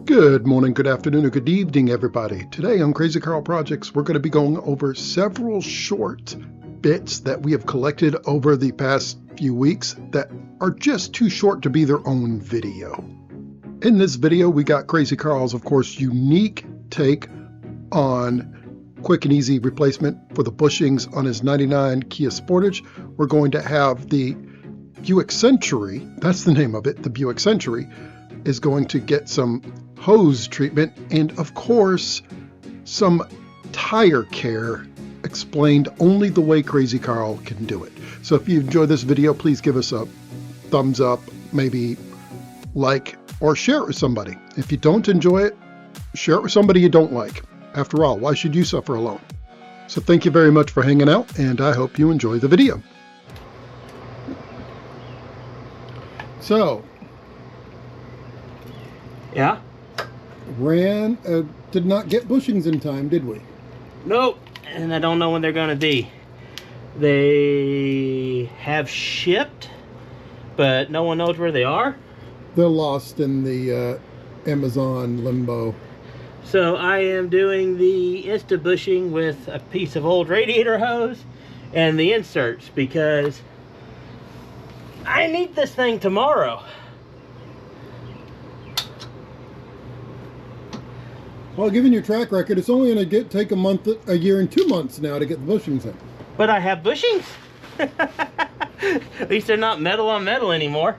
Good morning, good afternoon, or good evening, everybody. Today on Crazy Carl Projects, we're going to be going over several short bits that we have collected over the past few weeks that are just too short to be their own video. In this video, we got Crazy Carl's, of course, unique take on quick and easy replacement for the bushings on his 99 Kia Sportage. We're going to have the Buick Century, that's the name of it, the Buick Century, is going to get some hose treatment and, of course, some tire care explained only the way Crazy Carl can do it. So if you enjoy this video, please give us a thumbs up, maybe like, or share it with somebody. If you don't enjoy it, share it with somebody you don't like. After all, why should you suffer alone? So thank you very much for hanging out, and I hope you enjoy the video. So, yeah? Did not get bushings in time, did we? Nope, and I don't know when they're going to be. They have shipped, but no one knows where they are. They're lost in the Amazon limbo. So I am doing the Insta bushing with a piece of old radiator hose and the inserts because I need this thing tomorrow. Well, given your track record, it's only going to take a year and 2 months now to get the bushings in. But I have bushings. At least they're not metal on metal anymore.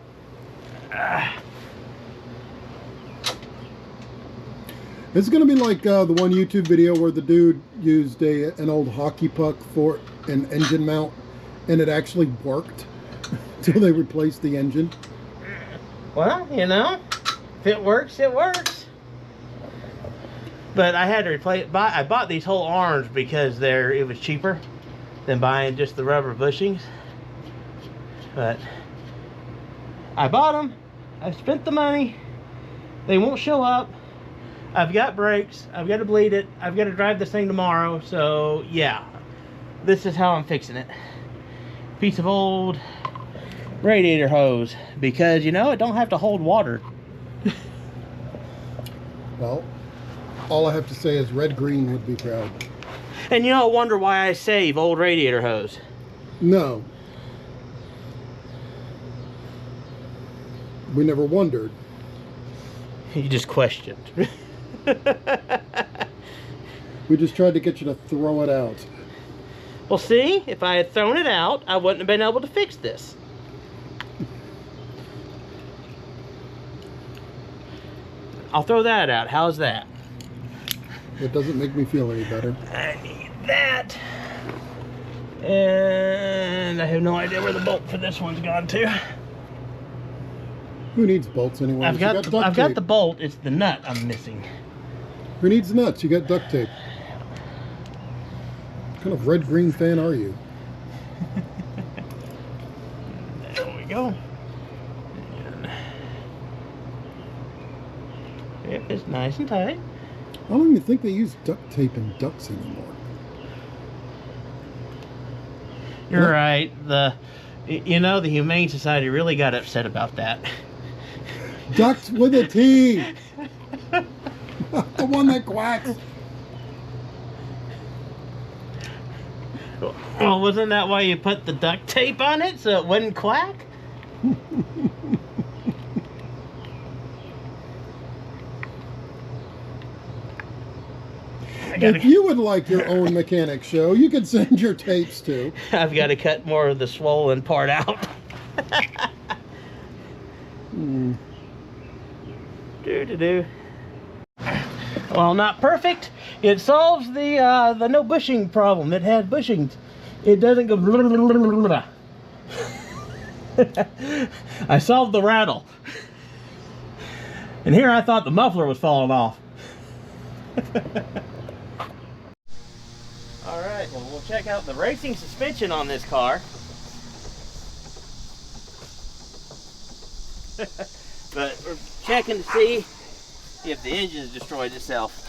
It's going to be like the one YouTube video where the dude used an old hockey puck for an engine mount, and it actually worked until they replaced the engine. Well, you know, if it works, it works. But I had to replace. I bought these whole arms because it was cheaper than buying just the rubber bushings. But I bought them. I spent the money. They won't show up. I've got brakes. I've got to bleed it. I've got to drive this thing tomorrow. So yeah, this is how I'm fixing it. Piece of old radiator hose because, you know, it don't have to hold water. Well, all I have to say is Red Green would be proud. And you don't wonder why I save old radiator hose. No. We never wondered. You just questioned. We just tried to get you to throw it out. Well, see, if I had thrown it out, I wouldn't have been able to fix this. I'll throw that out. How's that? It doesn't make me feel any better. I need that. And I have no idea where the bolt for this one's gone to. Who needs bolts anyway? I've got the bolt. It's the nut I'm missing. Who needs nuts? You got duct tape. What kind of Red Green fan are you? There we go. And yep, it's nice and tight. I don't even think they use duct tape and ducks anymore. You're right. You know, the Humane Society really got upset about that. Ducks with a T. The one that quacks. Well, wasn't that why you put the duct tape on it so it wouldn't quack? If you would like your own mechanic show, you can send your tapes to. I've got to cut more of the swollen part out. Do. Well, not perfect. It solves the no bushing problem. It had bushings. It doesn't go. Blah, blah, blah, blah. I solved the rattle. And here I thought the muffler was falling off. Alright, well, we'll check out the racing suspension on this car. But we're checking to see if the engine's destroyed itself.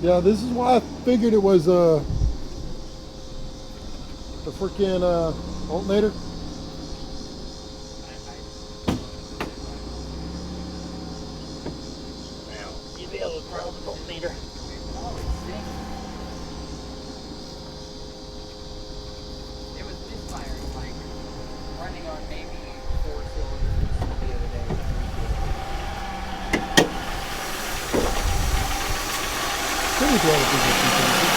Yeah, this is why I figured it was the freaking alternator. You'd be able to throw the voltmeter. It was misfiring, like running on maybe 4 cylinders the other day. Pretty good at position changes.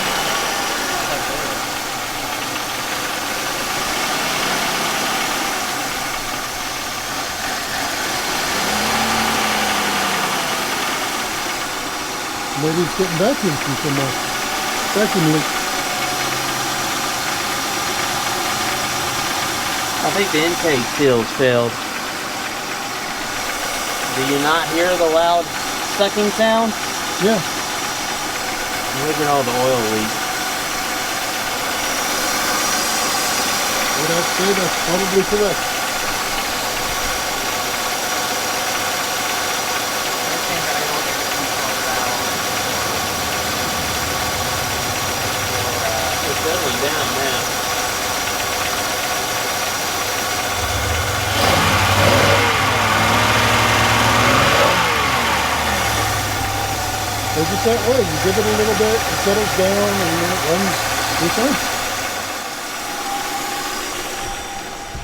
Maybe it's getting vacuum from somewhere. Vacuum leak. I think the intake seals failed. Do you not hear the loud sucking sound? Yeah. Look at all the oil leaks. Would I say that's probably correct? It's settling down now. It's just that way. You give it a little bit, it settles down, and then it runs its own.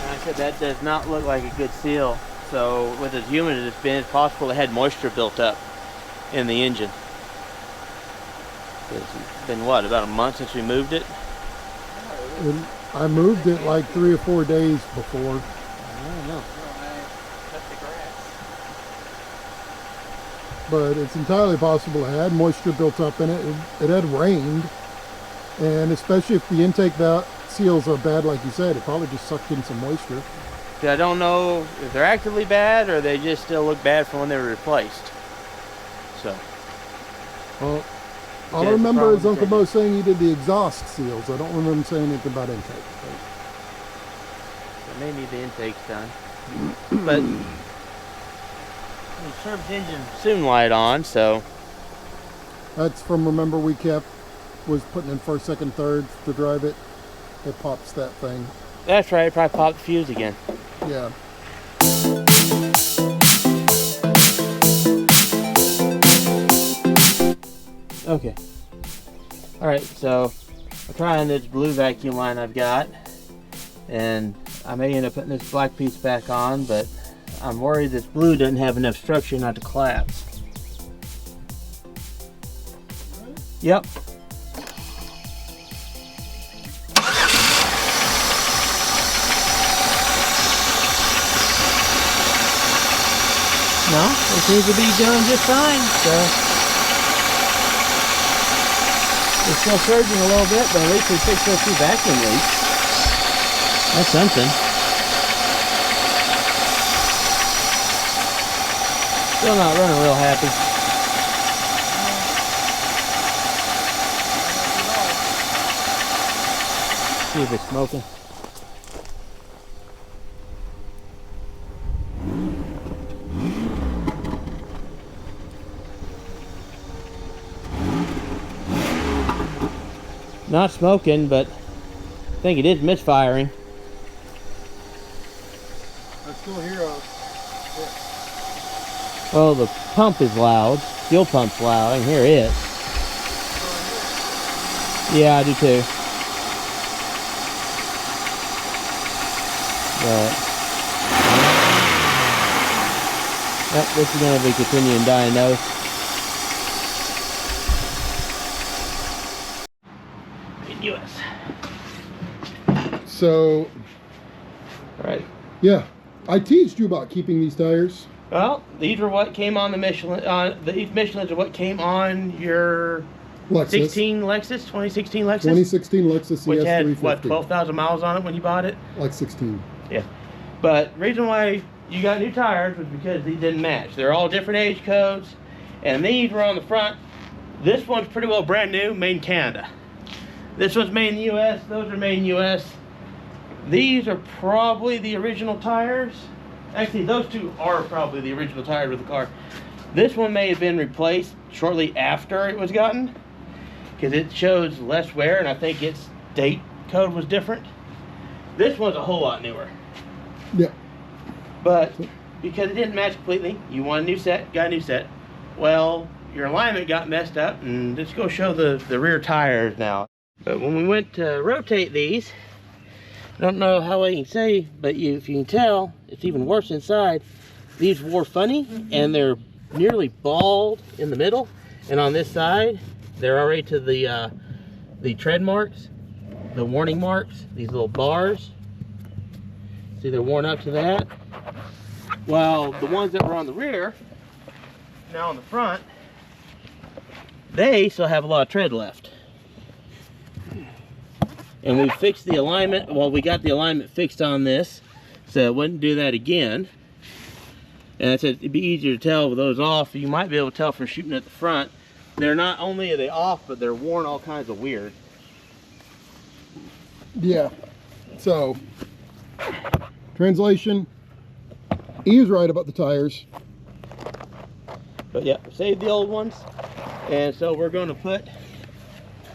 Like I said, that does not look like a good seal. So with as humid as it's been, it's possible it had moisture built up in the engine. It's been what, about a month since we moved it? And I moved it like 3 or 4 days before. I don't know. When I cut the grass. But it's entirely possible it had moisture built up in it. It had rained, and especially if the intake valve seals are bad, like you said, it probably just sucked in some moisture. See, I don't know if they're actively bad or they just still look bad from when they were replaced. So. Well, all Yeah, I it's a remember problem is Uncle with Bo saying he did the exhaust seals. I don't remember him saying anything about intake. They may need the intakes done. But the service engine soon light on, so That's from, remember, we kept was putting in first, second, third to drive it. It pops that thing. that's right, probably popped the fuse again. Yeah. Okay. Alright, so I'm trying this blue vacuum line I've got, and I may end up putting this black piece back on, but I'm worried this blue doesn't have enough structure not to collapse. Yep. No, it seems to be doing just fine, so it's still surging a little bit, but at least we fixed those 2 vacuum leaks. That's something. Still not running real happy. See if it's smoking. Not smoking, but I think it is misfiring. I still hear Well, the pump is loud. Fuel pump's loud. I can hear it. Yeah, I do too. But yep, this is going to be continuing diagnosed. US. So, All right. yeah, I teased you about keeping these tires. Well, these are what came on the Michelin. These Michelins are what came on your Lexus. 2016 Lexus. 2016 Lexus Which had, ES350. what, 12,000 miles on it when you bought it? Like 16. Yeah. But reason why you got new tires was because these didn't match. They're all different age codes. And these were on the front. This one's pretty well brand new, made in Canada. This one's made in the US. Those are made in the US. These are probably the original tires. Actually, those 2 are probably the original tires of the car. This one may have been replaced shortly after it was gotten. because it shows less wear, and I think its date code was different. This one's a whole lot newer. Yeah. But because it didn't match completely, you want a new set, got a new set. Well, your alignment got messed up, and let's go show the rear tires now. But when we went to rotate these, I don't know how well you can say, but if you can tell, it's even worse inside. These wore funny, and they're nearly bald in the middle, and on this side, they're already to the tread marks, the warning marks, these little bars. See, they're worn up to that. While the ones that were on the rear, now on the front, they still have a lot of tread left. And we fixed the alignment. Well, we got the alignment fixed on this, so it wouldn't do that again. And I said it'd be easier to tell with those off. You might be able to tell from shooting at the front. They're not only are they off, but they're worn all kinds of weird. Yeah. So, translation, he is right about the tires. But yeah, save the old ones. And so we're going to put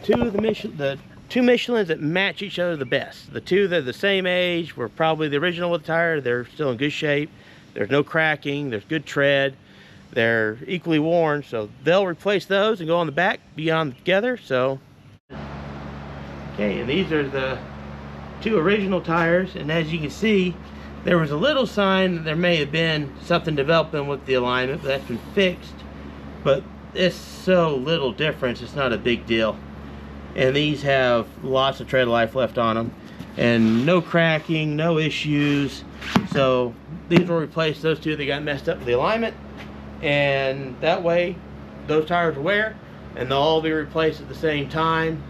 the two Michelins that match each other the best. The two that are the same age were probably the original with the tire. They're still in good shape. There's no cracking. There's good tread. They're equally worn, so they'll replace those and go on the back, be on together. So, okay, and these are the two original tires. And as you can see, there was a little sign that there may have been something developing with the alignment, but that's been fixed. But it's so little difference, it's not a big deal. And these have lots of tread life left on them, and no cracking, no issues. So these will replace those two that got messed up with the alignment, and that way those tires will wear and they'll all be replaced at the same time.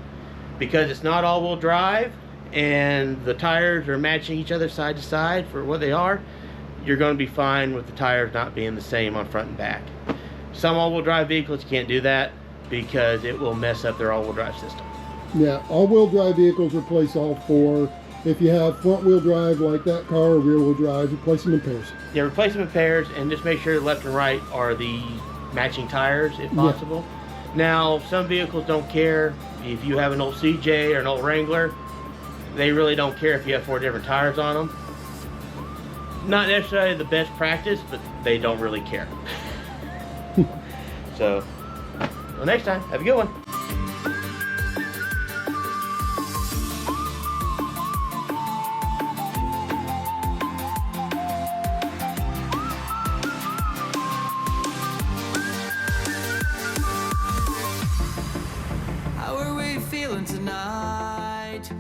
Because it's not all-wheel drive and the tires are matching each other side to side for what they are, you're going to be fine with the tires not being the same on front and back. Some all-wheel drive vehicles can't do that because it will mess up their all-wheel drive system. Yeah, all-wheel drive vehicles replace all four. If you have front-wheel drive like that car, or rear-wheel drive, replace them in pairs. Yeah, replace them in pairs, and just make sure left and right are the matching tires if possible. Yeah. Now, some vehicles don't care. If you have an old CJ or an old Wrangler, they really don't care if you have 4 different tires on them. Not necessarily the best practice, but they don't really care. So, until next time, have a good one. How are we feeling tonight?